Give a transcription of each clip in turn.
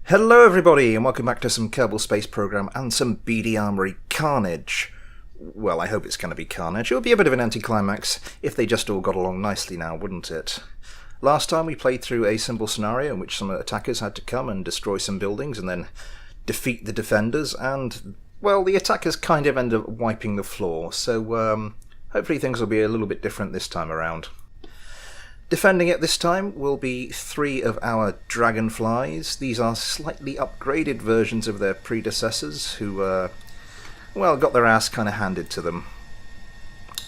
Hello everybody, and welcome back to some Kerbal Space Program and some BD Armory carnage. Well, I hope it's going to be carnage. It would be a bit of an anticlimax if they just all got along nicely now, wouldn't it? Last time we played through a simple scenario in which some attackers had to come and destroy some buildings and then defeat the defenders, and, well, the attackers kind of ended up wiping the floor, so hopefully things will be a little bit different this time around. Defending it this time will be 3 of our dragonflies. These are slightly upgraded versions of their predecessors who, well, got their ass kind of handed to them.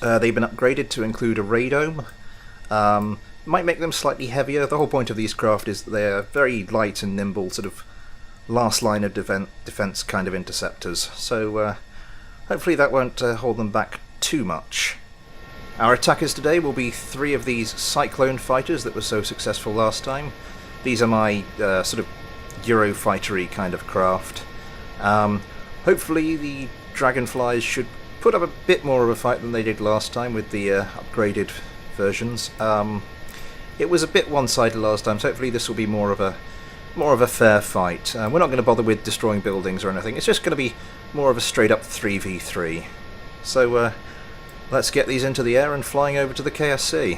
They've been upgraded to include a radome. Might make them slightly heavier. The whole point of these craft is that they're very light and nimble, sort of last line of defense kind of interceptors. So hopefully that won't hold them back too much. Our attackers today will be 3 of these Cyclone fighters that were so successful last time. These are my sort of Eurofightery kind of craft. Hopefully the Dragonflies should put up a bit more of a fight than they did last time with the upgraded versions. It was a bit one-sided last time, so hopefully this will be more of a fair fight. We're not going to bother with destroying buildings or anything. It's just going to be more of a straight-up 3v3. So let's get these into the air and flying over to the KSC.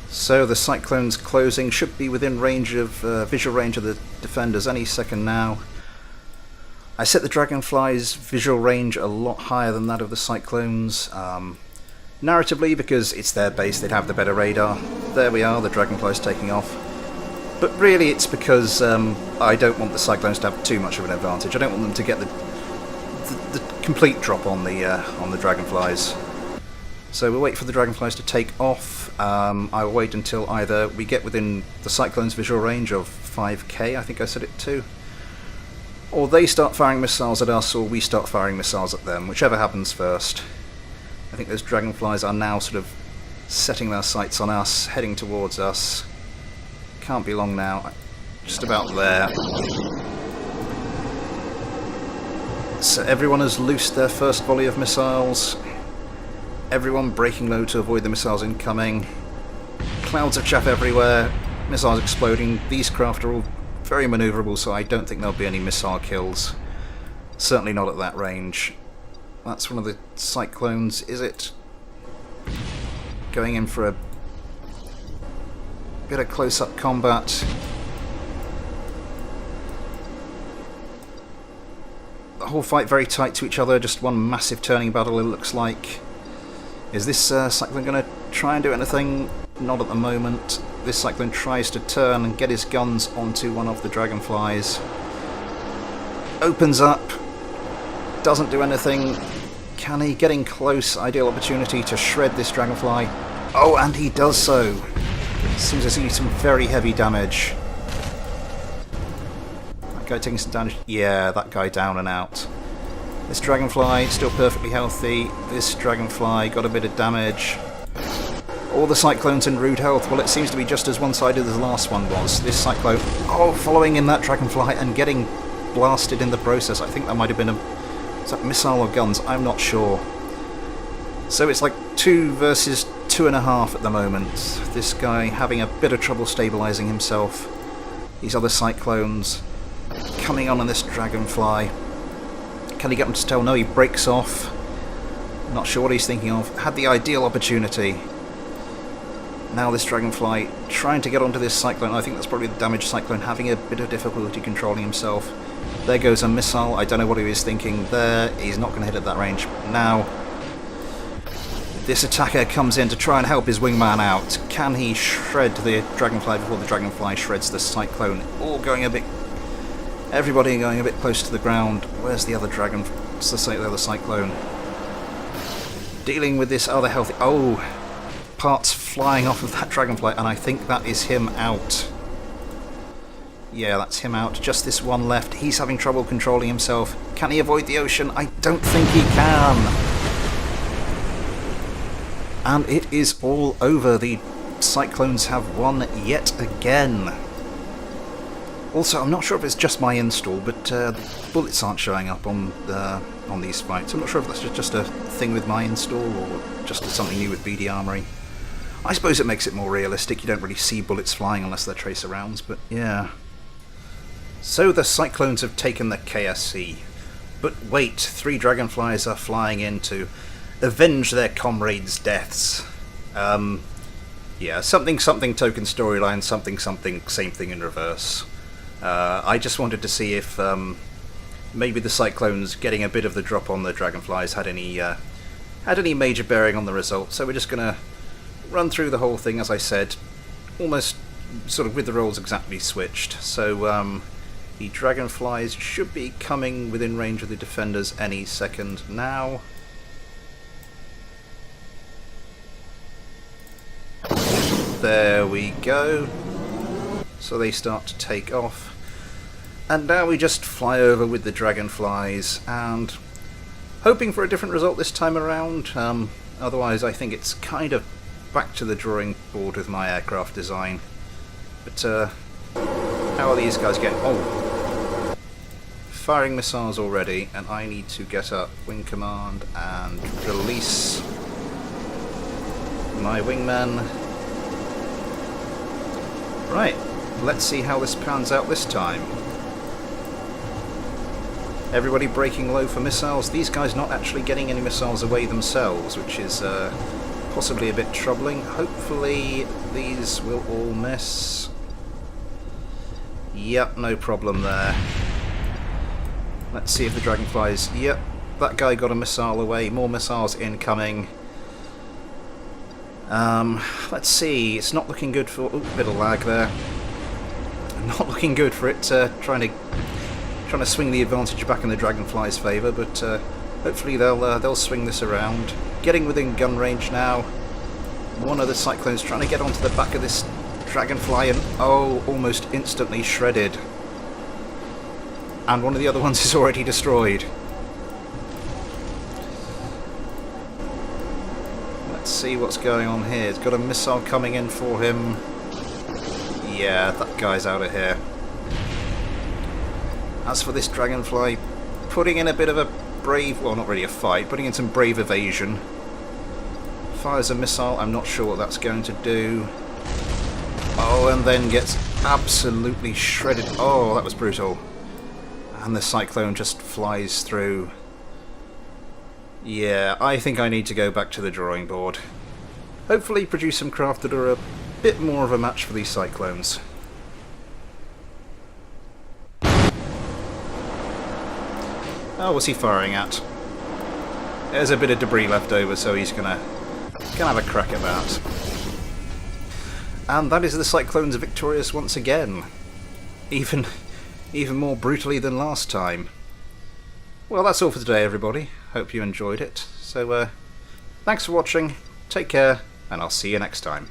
So the Cyclone's closing should be within range of visual range of the defenders any second now. I set the Dragonfly's visual range a lot higher than that of the Cyclones. Narratively, because it's their base, they'd have the better radar. There we are, the Dragonfly's taking off. But really it's because I don't want the Cyclones to have too much of an advantage. I don't want them to get the complete drop on the Dragonflies. So we'll wait for the Dragonflies to take off. I'll wait until either we get within the Cyclone's visual range of 5k, I think I said it to, or they start firing missiles at us, or we start firing missiles at them, whichever happens first. I think those Dragonflies are now sort of setting their sights on us, heading towards us. Can't be long now, just about there. So everyone has loosed their first volley of missiles. Everyone breaking low to avoid the missiles incoming. Clouds of chaff everywhere. Missiles exploding. These craft are all very manoeuvrable, so I don't think there'll be any missile kills. Certainly not at that range. That's one of the Cyclones, is it? Going in for a bit of close-up combat. The whole fight very tight to each other, just one massive turning battle it looks like. Is this Cyclone going to try and do anything? Not at the moment. This Cyclone tries to turn and get his guns onto one of the Dragonflies. Opens up. Doesn't do anything. Can he? Getting close. Ideal opportunity to shred this Dragonfly. Oh, and he does so. Seems to see some very heavy damage. That guy taking some damage. Yeah, that guy down and out. This Dragonfly still perfectly healthy. This Dragonfly got a bit of damage. All the Cyclones in rude health. Well, it seems to be just as one-sided as the last one was. This Cyclone, following in that Dragonfly and getting blasted in the process. I think that might have been is that missile or guns? I'm not sure. So it's like 2 versus 2.5 at the moment. This guy having a bit of trouble stabilising himself. These other Cyclones coming on this Dragonfly. Can he get him to tell? No, he breaks off. Not sure what he's thinking of. Had the ideal opportunity. Now this Dragonfly trying to get onto this Cyclone. I think that's probably the damaged Cyclone having a bit of difficulty controlling himself. There goes a missile. I don't know what he was thinking there. He's not going to hit at that range. Now this attacker comes in to try and help his wingman out. Can he shred the Dragonfly before the Dragonfly shreds the Cyclone? All going a bit... Everybody going a bit close to the ground. Where's the other dragon? What's the other Cyclone? Dealing with this other healthy... Oh! Parts flying off of that Dragonfly, and I think that is him out. Yeah, that's him out. Just this one left. He's having trouble controlling himself. Can he avoid the ocean? I don't think he can. And it is all over. The Cyclones have won yet again. Also, I'm not sure if it's just my install, but the bullets aren't showing up on these fights. I'm not sure if that's just a thing with my install or just something new with BD Armory. I suppose it makes it more realistic. You don't really see bullets flying unless they're tracer rounds, but yeah. So the Cyclones have taken the KSC. But wait, 3 dragonflies are flying in to avenge their comrades' deaths. Yeah, something token storyline, something same thing in reverse. I just wanted to see if maybe the Cyclones getting a bit of the drop on the dragonflies had any major bearing on the result. So we're just gonna run through the whole thing, as I said, almost sort of with the roles exactly switched. So the dragonflies should be coming within range of the defenders any second now. There we go. So they start to take off. And now we just fly over with the dragonflies and hoping for a different result this time around. Otherwise I think it's kind of back to the drawing board with my aircraft design. But how are these guys getting... Oh! Firing missiles already, and I need to get up wing command and release my wingman. Right, let's see how this pans out this time. Everybody breaking low for missiles. These guys not actually getting any missiles away themselves, which is possibly a bit troubling. Hopefully these will all miss. Yep, no problem there. Let's see if the dragonflies... Yep, that guy got a missile away. More missiles incoming. Let's see. It's not looking good for... Ooh, bit of lag there. Not looking good for it. Trying to swing the advantage back in the dragonflies' favour, but hopefully they'll swing this around. Getting within gun range now. One of the Cyclones trying to get onto the back of this dragonfly and almost instantly shredded. And one of the other ones is already destroyed. Let's see what's going on here. It's got a missile coming in for him. Yeah, that guy's out of here. As for this dragonfly, putting in a bit of a brave... Well, not really a fight, putting in some brave evasion. Fires a missile, I'm not sure what that's going to do. Oh, and then gets absolutely shredded. Oh, that was brutal. And the Cyclone just flies through. Yeah, I think I need to go back to the drawing board. Hopefully produce some craft that are a bit more of a match for these Cyclones. Oh, what's he firing at? There's a bit of debris left over, so he's gonna have a crack at that. And that is the Cyclones victorious once again. Even more brutally than last time. Well, that's all for today, everybody. Hope you enjoyed it. So, thanks for watching, take care, and I'll see you next time.